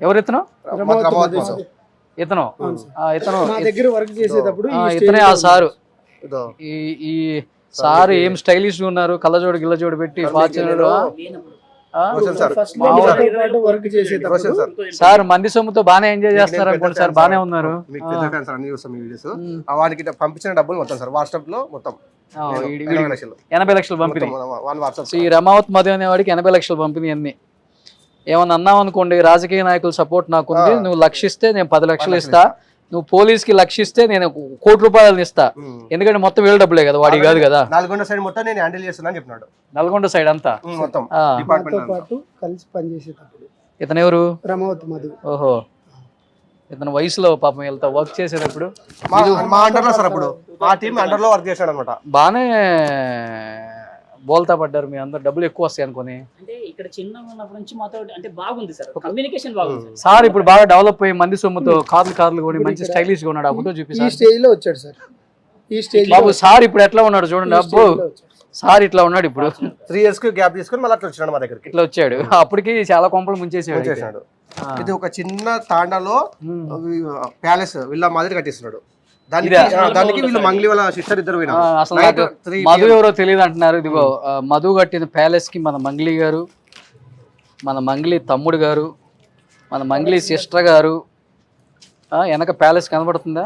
ఎవరు ఇతను? ఇతను మా దగ్గర వర్క్ చేసేటప్పుడు ఇతనే ఆ సారు. ఈ సార్ ఏం స్టైలిష్ ఉన్నారు, కళ్ళజోడు గిల్లజోడు పెట్టి ఫార్చునర్. వర్క్ చేసేటప్పుడు సార్ మంది సొమ్ముతో బాగానే ఎంజాయ్ చేస్తున్నారు అనుకోండి సార్, బాగానే ఉన్నారు. వానికి పంపించిన డబ్బులు మొత్తం సార్ వాట్సాప్ లో మొత్తం 80 లక్షలు పంపిణీ. ఈ రమావత్ మధు అనేవాడికి 80 లక్షలు పంపిణీ. అన్ని ఏమన్నా అన్నావు అనుకోండి, రాజకీయ నాయకుల సపోర్ట్ నాకుంది, నువ్వు లక్షిస్తే నేను 10 లక్షలు ఇస్తా, నువ్వు పోలీస్కి లక్షిస్తే నేను ₹1 కోటి ఇస్తా, ఎందుకంటే మొత్తం వీళ్ళ డబ్బులే కదా, వాడి కాదు కదా. నల్గొండ సైడ్ మొత్తం నేను హ్యాండిల్ చేస్తున్నా చెప్పినాడు. నల్గొండ సైడ్ అంతా మొత్తం పాటు కలిసి పనిచేసేటప్పుడు. ఇతను ఎవరు? రమావత్ మధు. ఓహో, ఇతను వయసులో పాపం వెళ్తా వర్క్ చేసేటప్పుడు మా అండర్ లో సార్, అప్పుడు మా టీం అండర్ లో వర్క్ చేశాడు అనమాట. బాగానే బోల్తా పడ్డారు మీ అందరు, డబ్బులు ఎక్కువ వస్తాయి అనుకుని. అంటే ఇక్కడ చిన్నగా ఉన్నప్పటి నుంచి మాతో అంటే బాగుంది సార్, కమ్యూనికేషన్ బాగుంది సార్. ఇప్పుడు బాగా డెవలప్ అయ్యి మంది సొమ్ముతో కార్లు కొని మంచి స్టైలిష్ గా ఉన్నాడు. ఆ ఫోటో చూపి ఈ స్టేజ్ లో వచ్చాడు సార్. ఈ స్టేజ్ బాబు సార్ ఇప్పుడు ఎట్లా ఉన్నాడు చూడండి. అబ్బో సార్ ఇట్లా ఉన్నాడు ఇప్పుడు. 3 years కి గ్యాప్ తీసుకొని మళ్ళీ అట్లా వచ్చినాడు మా దగ్గరికి. ఇట్లా వచ్చాడు, అప్పటికి చాలా కొంపలు ముంచేసాడు. ఇది ఒక చిన్న తాండాలో ప్యాలెస్ విల్లా మాదిరి కట్టిస్తున్నాడు. దానికి వీళ్ళు మంగ్లీ వాళ్ళ సిస్టర్ ఇద్దరు పోయినారు. అసలు నాకు మధు ఎవరో తెలియదు అంటున్నారు. ఇదిగో మధు కట్టిన ప్యాలెస్ కి మన మంగ్లీ గారు, మన మంగ్లీ తమ్ముడు గారు, మన మంగ్లీ సిస్టర్ గారు. వెనక ప్యాలెస్ కనబడుతుందా?